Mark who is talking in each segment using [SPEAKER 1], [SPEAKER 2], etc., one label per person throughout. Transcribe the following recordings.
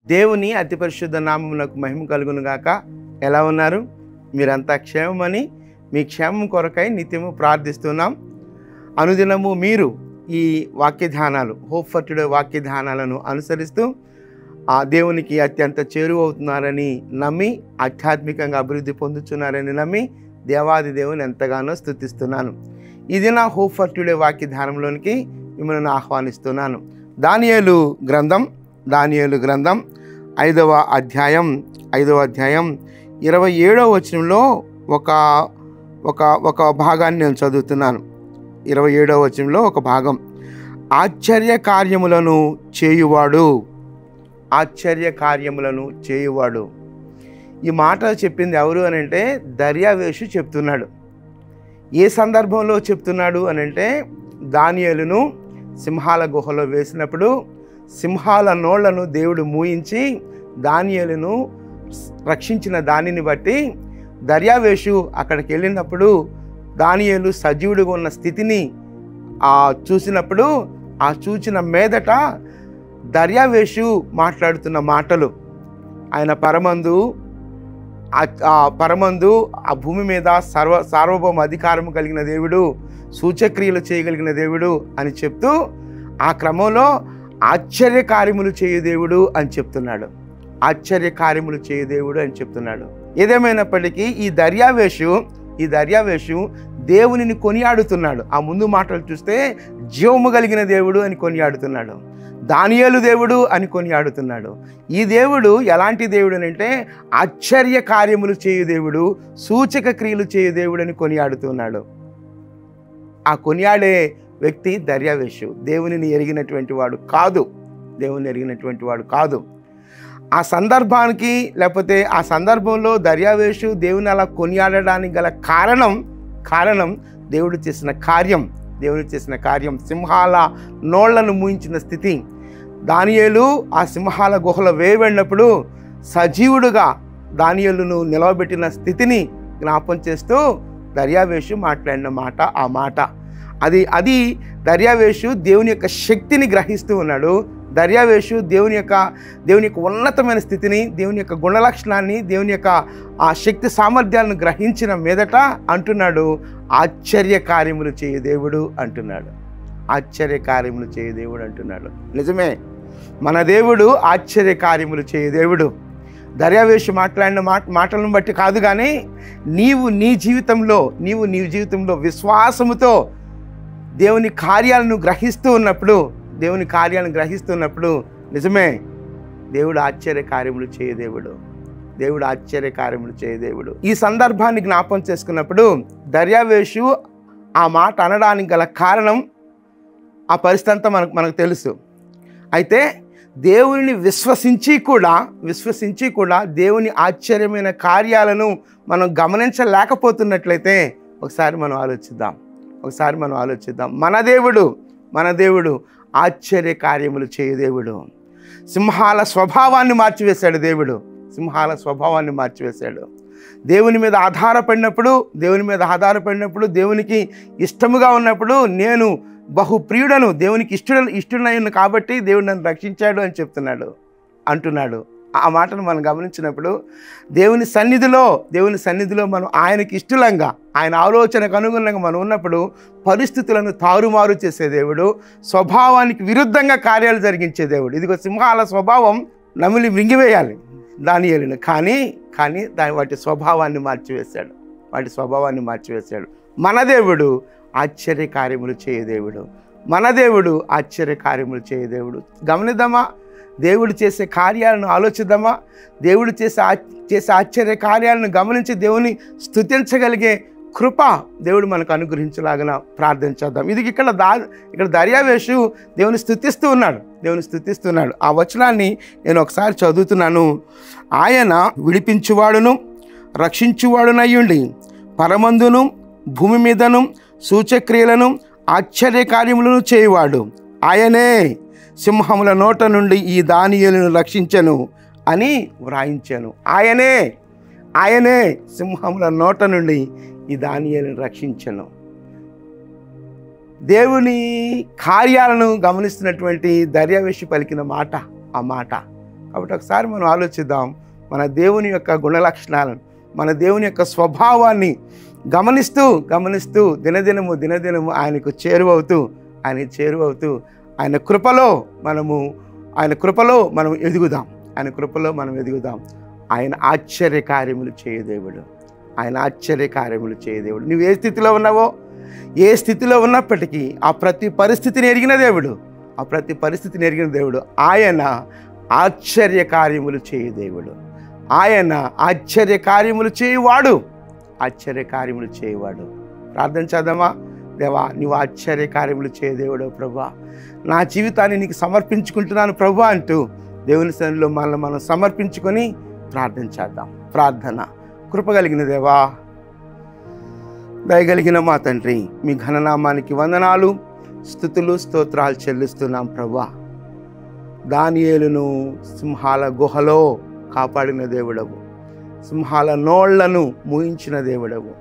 [SPEAKER 1] దేవుని అతి పరిశుద్ధ నామమునకు మహిమ కలుగును గాక. ఎలా ఉన్నారు? మీరంతా క్షేమమని మీ క్షేమం కొరకై నిత్యము ప్రార్థిస్తున్నాం. అనుదినము మీరు ఈ వాక్య ధ్యానాలు, హోప్ ఫర్ టుడే వాక్య ధ్యానాలను అనుసరిస్తూ ఆ దేవునికి అత్యంత చేరువవుతున్నారని నమ్మి, ఆధ్యాత్మికంగా అభివృద్ధి పొందుతున్నారని నమ్మి దేవాది దేవుని ఎంతగానో స్తుతిస్తున్నాను. ఇది నా హోప్ ఫర్ టుడే వాక్య ధ్యానంలోనికి మిమ్మల్ని ఆహ్వానిస్తున్నాను. దానియేలు గ్రంథం 5వ అధ్యాయం 27వ వచనంలో ఒక భాగాన్ని నేను చదువుతున్నాను. 27వ వచనంలో ఒక భాగం, ఆశ్చర్య కార్యములను చేయువాడు. ఈ మాట చెప్పింది ఎవరు అని అంటే దర్యావేషు చెప్తున్నాడు. ఏ సందర్భంలో చెప్తున్నాడు అని అంటే, దానియేలును సింహాల గుహలో వేసినప్పుడు సింహాల నోళ్లను దేవుడు మూయించి దానియేలును రక్షించిన దానిని బట్టి దర్యావేషు అక్కడికి వెళ్ళినప్పుడు దానియేలు సజీవుడిగా ఉన్న స్థితిని చూసినప్పుడు ఆ చూచిన మీదట దర్యావేషు మాట్లాడుతున్న మాటలు, ఆయన పరమందు ఆ భూమి మీద సార్వభౌమ అధికారం కలిగిన దేవుడు, సూచక్రియలు చేయగలిగిన దేవుడు అని చెప్తూ ఆ క్రమంలో ఆశ్చర్య కార్యములు చేయు దేవుడు అని చెప్తున్నాడు. ఏదేమైనప్పటికీ ఈ దర్యావేషు దేవునిని కొనియాడుతున్నాడు. ఆ ముందు మాటలు చూస్తే జీవము కలిగిన దేవుడు అని కొనియాడుతున్నాడు, దానియేలు దేవుడు అని కొనియాడుతున్నాడు. ఈ దేవుడు ఎలాంటి దేవుడు అని అంటే ఆశ్చర్య కార్యములు చేయు దేవుడు, సూచక క్రియలు చేయు దేవుడు అని కొనియాడుతున్నాడు. ఆ కొనియాడే వ్యక్తి దర్యావేషు దేవునిని ఎరిగినటువంటి వాడు కాదు. ఆ సందర్భానికి లేకపోతే ఆ సందర్భంలో దర్యావేషు దేవుని అలా కొనియాడడానికి గల కారణం దేవుడు చేసిన కార్యం, సింహాల నోళ్లను మూయించిన స్థితి. దానియేలు ఆ సింహాల గుహలో వేయబడినప్పుడు సజీవుడుగా దానియేలును నిలవబెట్టిన స్థితిని జ్ఞాపం చేస్తూ దర్యావేషు మాట్లాడిన మాట. ఆ మాట అది దర్యావేషు దేవుని యొక్క శక్తిని గ్రహిస్తూ ఉన్నాడు. దర్యావేషు దేవుని యొక్క ఉన్నతమైన స్థితిని, దేవుని యొక్క గుణలక్షణాన్ని, దేవుని యొక్క ఆ శక్తి సామర్థ్యాలను గ్రహించిన మీదట అంటున్నాడు, ఆశ్చర్య కార్యములు చేయు దేవుడు అంటున్నాడు. నిజమే, మన దేవుడు ఆశ్చర్య కార్యములు చేయు దేవుడు. దర్యావేషు మాట్లాడిన మాటలను బట్టి కాదు, కానీ నీవు నీ జీవితంలో విశ్వాసముతో దేవుని కార్యాలను గ్రహిస్తూ ఉన్నప్పుడు నిజమే, దేవుడు ఆశ్చర్య కార్యములు చేయు దేవుడు. ఈ సందర్భాన్ని జ్ఞాపం చేసుకున్నప్పుడు దర్యావేషు ఆ మాట అనడానికి గల కారణం, ఆ పరిస్థితి అంతా మనకు తెలుసు. అయితే దేవుని విశ్వసించి కూడా దేవుని ఆశ్చర్యమైన కార్యాలను మనం గమనించలేకపోతున్నట్లయితే ఒకసారి మనం ఆలోచిద్దాం. మన దేవుడు ఆశ్చర్య కార్యములు చేయు దేవుడు. సింహాల స్వభావాన్ని మార్చివేశాడు దేవుని మీద ఆధారపడినప్పుడు, దేవునికి ఇష్టముగా ఉన్నప్పుడు నేను బహుప్రియుడను, దేవునికి ఇష్టడైన కాబట్టి దేవుడు నన్ను రక్షించాడు అని అంటున్నాడు. ఆ మాటను మనం గమనించినప్పుడు దేవుని సన్నిధిలో మనం ఆయనకి ఇష్టలంగా, ఆయన ఆలోచనకు అనుగుణంగా మనం ఉన్నప్పుడు పరిస్థితులను తారుమారు చేసే దేవుడు, స్వభావానికి విరుద్ధంగా కార్యాలు జరిగించే దేవుడు. ఇదిగో సింహాల స్వభావం నమిలి మింగివేయాలి దానియేలును, కానీ వాటి స్వభావాన్ని మార్చివేశాడు. మన దేవుడు ఆశ్చర్య కార్యములు చేయు దేవుడు. గమనిద్దామా? దేవుడు చేసే కార్యాలను ఆలోచిద్దామా? దేవుడు చేసే ఆశ్చర్య కార్యాలను గమనించి దేవుని స్తుతించగలిగే కృప దేవుడు మనకు అనుగ్రహించలాగిన ప్రార్థన చేద్దాం. ఇది ఇక్కడ దర్యావేషు దేవుని స్తుతిస్తున్నాడు. ఆ వచనాన్ని నేను ఒకసారి చదువుతున్నాను. ఆయన విడిపించువాడును రక్షించువాడునయ్యుండి పరమందును భూమి మీదను సూచక్రియలను ఆశ్చర్య కార్యములను చేయువాడు. ఆయనే సింహముల నోట నుండి ఈ దానియేలును రక్షించెను అని వ్రాయించాను. ఆయనే సింహముల నోట నుండి ఈ దానియేలును రక్షించెను. దేవుని కార్యాలను గమనిస్తున్నటువంటి దర్యావేషు పలికిన మాట ఆ మాట. కాబట్టి ఒకసారి మనం ఆలోచిద్దాం, మన దేవుని యొక్క గుణలక్షణాలను, మన దేవుని యొక్క స్వభావాన్ని గమనిస్తూ దినదినము ఆయనకు చేరువవుతూ ఆయన కృపలో మనం ఎదుగుదాం. ఆయన ఆశ్చర్య కార్యములు చేయ దేవుడు. నువ్వు ఏ స్థితిలో ఉన్నావో, ఏ స్థితిలో ఉన్నప్పటికీ ఆ ప్రతి పరిస్థితిని ఎరిగిన దేవుడు. ఆయన ఆశ్చర్య కార్యములు చేయ దేవుడు. ఆయన ఆశ్చర్య కార్యములు చేయవాడు. ప్రార్థన చేద్దామా? దేవా, నీవు ఆశ్చర్య కార్యములు చేయ దేవుడు ప్రభువా, నా జీవితాన్ని నీకు సమర్పించుకుంటున్నాను ప్రభువా అంటూ దేవుని సన్నిధిలో మనల్ని మనం సమర్పించుకొని ప్రార్థన చేద్దాం. ప్రార్థన. కృపగలిగిన దేవా, దయగలిగిన మా తండ్రి, మీ ఘననామానికి వందనాలు, స్తుతులు, స్తోత్రాలు చెల్లిస్తున్నాం ప్రభువా. దానియేలును సింహాల గుహలో కాపాడిన దేవుడవు, సింహాల నోళ్లను మూయించిన దేవుడవు,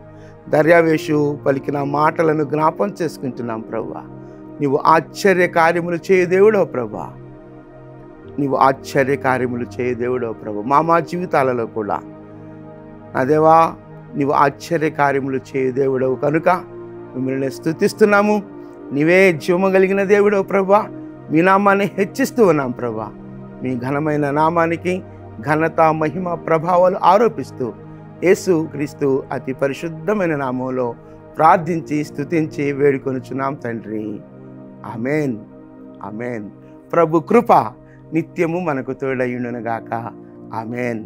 [SPEAKER 1] దర్యావేషు పలికిన మాటలను జ్ఞాపం చేసుకుంటున్నాం ప్రభువా. నీవు ఆశ్చర్య కార్యములు చేయ దేవుడవు ప్రభువా. మా జీవితాలలో కూడా నా దేవా, నీవు ఆశ్చర్య కార్యములు చేయ దేవుడవు కనుక మిమ్మల్ని స్తుతిస్తున్నాము. నీవే జీవము కలిగిన దేవుడవు ప్రభువా. మీ నామాన్ని హెచ్చిస్తూ ఉన్నాం ప్రభువా. మీ ఘనమైన నామానికి ఘనత, మహిమ, ప్రభావాలు ఆరోపిస్తూ యేసు క్రీస్తు అతి పరిశుద్ధమైన నామంలో ప్రార్థించి స్తుతించి వేడుకొనుచున్నాం తండ్రి. ఆమేన్. ప్రభు కృప నిత్యము మనకు తోడయుండును గాక. ఆమేన్.